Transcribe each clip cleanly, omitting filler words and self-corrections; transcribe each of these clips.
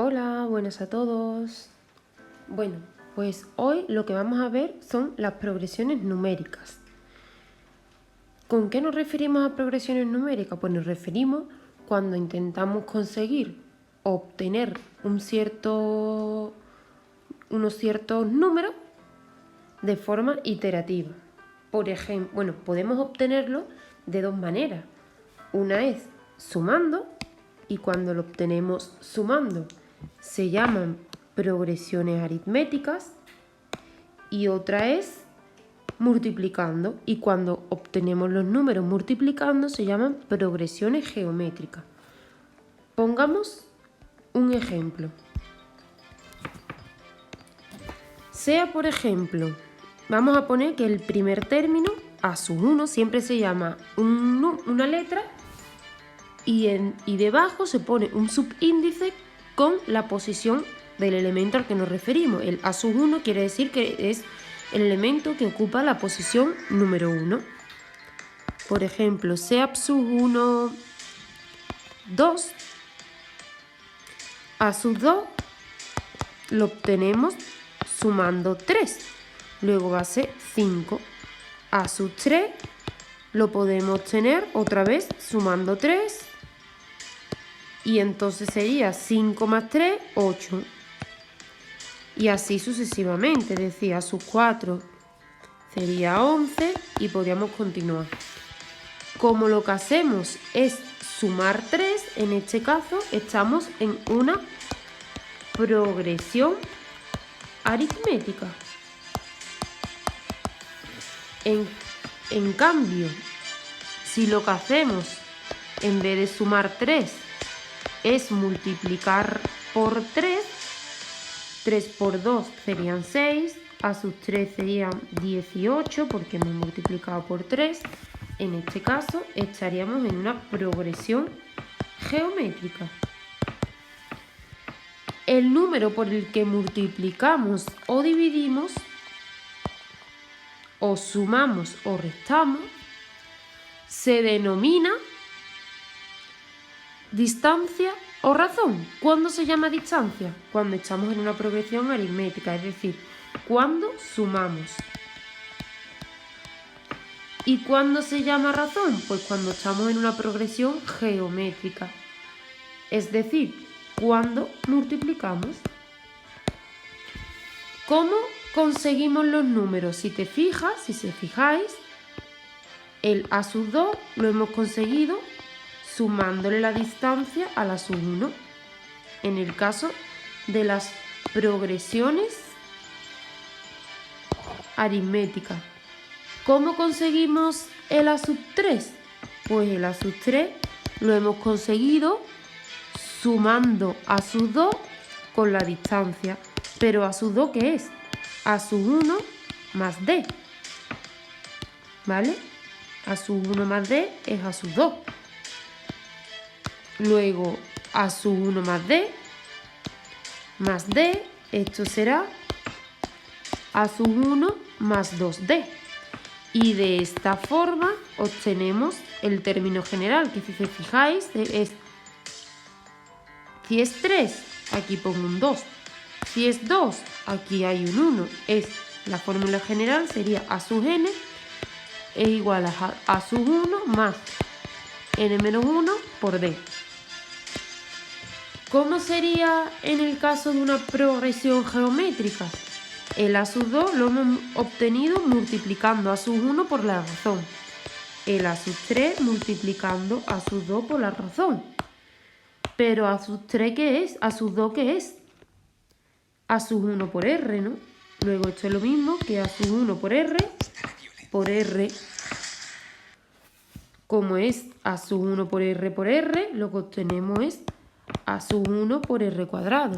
Hola, buenas a todos. Bueno, pues hoy lo que vamos a ver son las progresiones numéricas. ¿Con qué nos referimos a progresiones numéricas? Pues nos referimos cuando intentamos conseguir obtener unos ciertos números de forma iterativa. Por ejemplo, podemos obtenerlo de dos maneras. Una es sumando, y cuando lo obtenemos sumando se llaman progresiones aritméticas, y otra es multiplicando, y cuando obtenemos los números multiplicando se llaman progresiones geométricas. Pongamos un ejemplo. Sea, por ejemplo, vamos a poner que el primer término, a sub 1, siempre se llama una letra y debajo se pone un subíndice con la posición del elemento al que nos referimos. El a sub 1 quiere decir que es el elemento que ocupa la posición número 1. Por ejemplo, sea sub 1, 2, a sub 2 lo obtenemos sumando 3. Luego va a ser 5. A sub 3 lo podemos obtener otra vez sumando 3. Y entonces sería 5 más 3, 8. Y así sucesivamente. Es decir, a sub 4 sería 11 y podríamos continuar. Como lo que hacemos es sumar 3, en este caso estamos en una progresión aritmética. En cambio, si lo que hacemos en vez de sumar 3 es multiplicar por 3, 3 por 2 serían 6, a sub 3 serían 18 porque hemos multiplicado por 3. En este caso estaríamos en una progresión geométrica. El número por el que multiplicamos o dividimos, o sumamos o restamos, se denomina distancia o razón. ¿Cuándo se llama distancia? Cuando estamos en una progresión aritmética, es decir, cuando sumamos. ¿Y cuándo se llama razón? Pues cuando estamos en una progresión geométrica, es decir, cuando multiplicamos. ¿Cómo conseguimos los números? Si se fijáis, el a sub 2 lo hemos conseguido sumándole la distancia a la sub 1. En el caso de las progresiones aritméticas. ¿Cómo conseguimos el a sub 3? Pues el a sub 3 lo hemos conseguido sumando a sub 2 con la distancia. Pero a sub 2, ¿qué es? A sub 1 más d. ¿Vale? A sub 1 más d es a sub 2. Luego a sub 1 más d, esto será a sub 1 más 2d. Y de esta forma obtenemos el término general, que si se fijáis, si es 3, aquí pongo un 2. Si es 2, aquí hay un 1. La fórmula general sería a sub n es igual a a sub 1 más n menos 1 por d. ¿Cómo sería en el caso de una progresión geométrica? El a sub 2 lo hemos obtenido multiplicando a sub 1 por la razón. El a sub 3 multiplicando a sub 2 por la razón. Pero a sub 3, ¿qué es? A sub 2, ¿qué es? A sub 1 por r, ¿no? Luego esto es lo mismo que a sub 1 por r, como es a sub 1 por r, lo que obtenemos es a sub 1 por r cuadrado.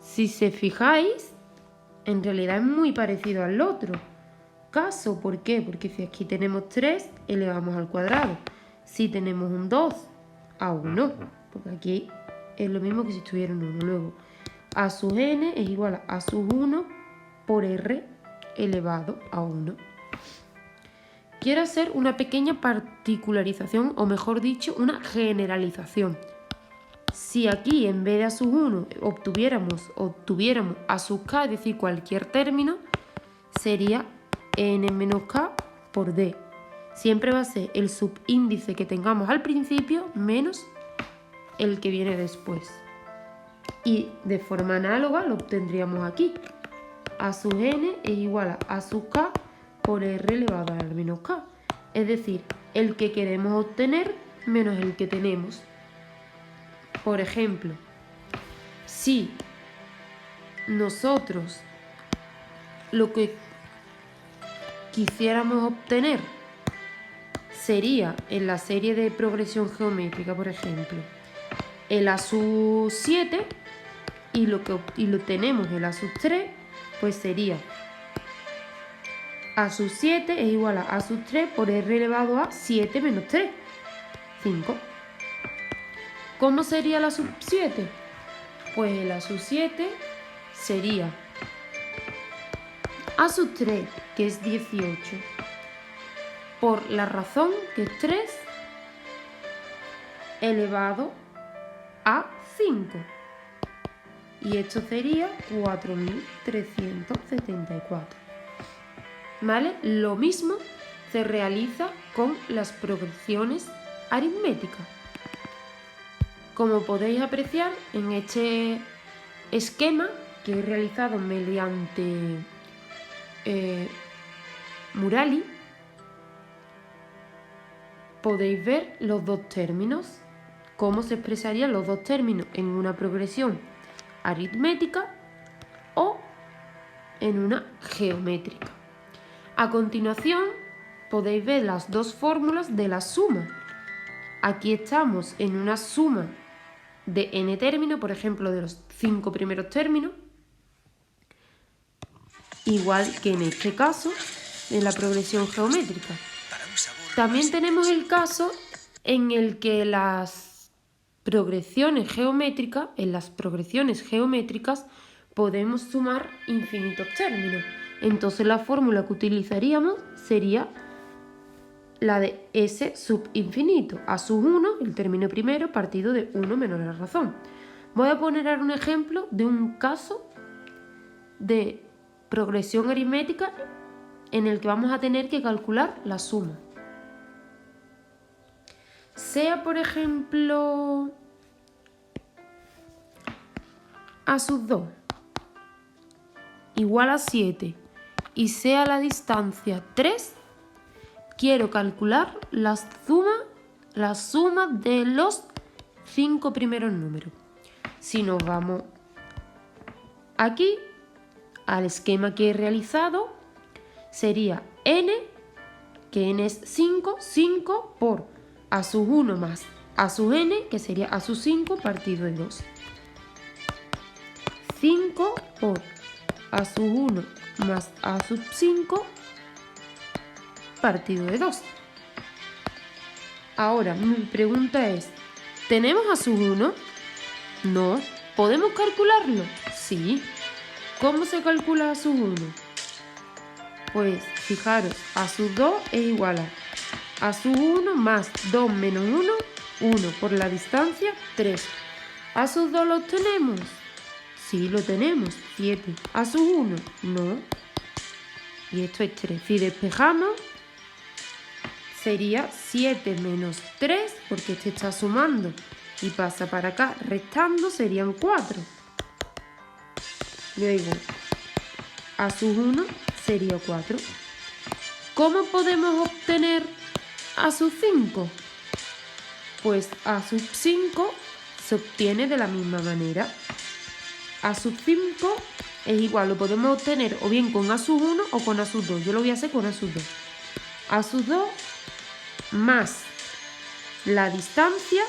Si se fijáis, en realidad es muy parecido al otro caso. ¿Por qué? Porque si aquí tenemos 3, elevamos al cuadrado. Si tenemos un 2, a 1, porque aquí es lo mismo que si estuviera un 1. Luego, a sub n es igual a sub 1 por r elevado a 1. Quiero hacer una pequeña particularización, o mejor dicho, una generalización. Si aquí en vez de a sub 1 obtuviéramos a sub k, es decir, cualquier término, sería n menos k por d. Siempre va a ser el subíndice que tengamos al principio menos el que viene después. Y de forma análoga lo obtendríamos aquí. A sub n es igual a sub k por r elevado al menos k. Es decir, el que queremos obtener menos el que tenemos. Por ejemplo, si nosotros lo que quisiéramos obtener sería en la serie de progresión geométrica, por ejemplo, el a sub 7 y lo tenemos el a sub 3, pues sería a sub 7 es igual a sub 3 por r elevado a 7 menos 3, 5. ¿Cómo sería la sub 7? Pues el a sub 7 sería a sub 3, que es 18, por la razón que es 3 elevado a 5. Y esto sería 4374. ¿Vale? Lo mismo se realiza con las progresiones aritméticas. Como podéis apreciar en este esquema que he realizado mediante Murali, podéis ver los dos términos, cómo se expresarían los dos términos en una progresión aritmética o en una geométrica. A continuación podéis ver las dos fórmulas de la suma. Aquí estamos en una suma de n términos, por ejemplo, de los 5 primeros términos, igual que en este caso, en la progresión geométrica. También tenemos el caso en el que en las progresiones geométricas podemos sumar infinitos términos. Entonces la fórmula que utilizaríamos sería la de S sub infinito, a sub 1, el término primero, partido de 1 menos la razón. Voy a poner ahora un ejemplo de un caso de progresión aritmética en el que vamos a tener que calcular la suma. Sea, por ejemplo, a sub 2 igual a 7 y sea la distancia 3, quiero calcular la suma de los 5 primeros números. Si nos vamos aquí al esquema que he realizado, sería n, que n es 5, 5 por a sub 1 más a sub n, que sería a sub 5 partido de 2. 5 por a sub 1 más a sub 5 partido de 2. Ahora, mi pregunta es, ¿tenemos a sub 1? No. ¿Podemos calcularlo? Sí. ¿Cómo se calcula a sub 1? Pues, fijaros, a sub 2 es igual a sub 1 más 2 menos 1, 1 por la distancia, 3. ¿A sub 2 lo tenemos? Sí, lo tenemos, 7. ¿A sub 1? No. Y esto es 3. Si despejamos, sería 7 menos 3, porque este está sumando y pasa para acá restando, serían 4. Luego, a sub 1 sería 4. ¿Cómo podemos obtener a sub 5? Pues a sub 5 se obtiene de la misma manera. A sub 5 es igual, lo podemos obtener o bien con a sub 1 o con a sub 2. Yo lo voy a hacer con a sub 2. A sub 2 más la distancia,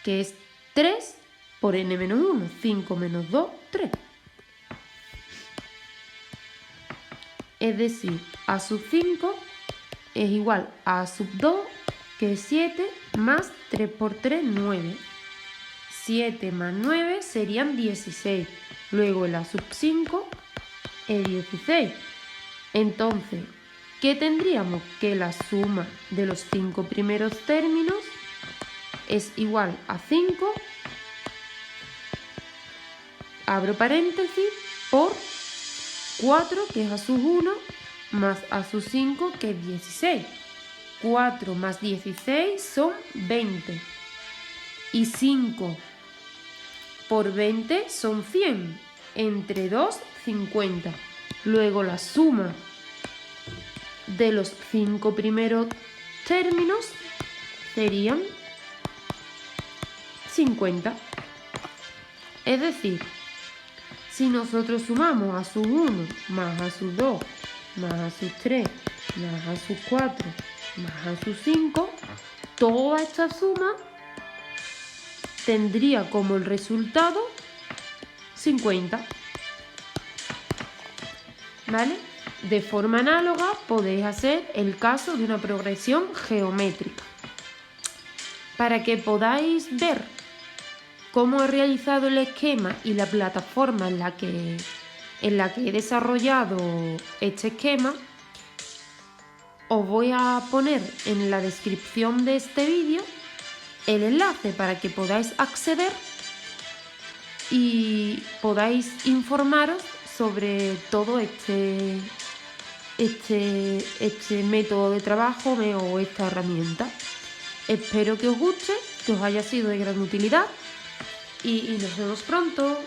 que es 3 por n menos 1. 5 menos 2, 3. Es decir, a sub 5 es igual a sub 2, que es 7, más 3 por 3, 9. 7 más 9 serían 16. Luego el a sub 5 es 16. Entonces, ¿qué tendríamos? Que la suma de los 5 primeros términos es igual a 5, abro paréntesis, por 4, que es a sus 1, más a sus 5, que es 16. 4 más 16 son 20. Y 5 por 20 son 100. Entre 2, 50. Luego la suma de los 5 primeros términos serían 50. Es decir, si nosotros sumamos a sus 1, más a sus 2, más a sus 3, más a sus 4, más a sus 5, toda esta suma tendría como el resultado 50. ¿Vale? De forma análoga podéis hacer el caso de una progresión geométrica. Para que podáis ver cómo he realizado el esquema y la plataforma en la que he desarrollado este esquema, os voy a poner en la descripción de este vídeo el enlace para que podáis acceder y podáis informaros sobre todo este método de trabajo o esta herramienta. Espero que os guste, que os haya sido de gran utilidad y nos vemos pronto.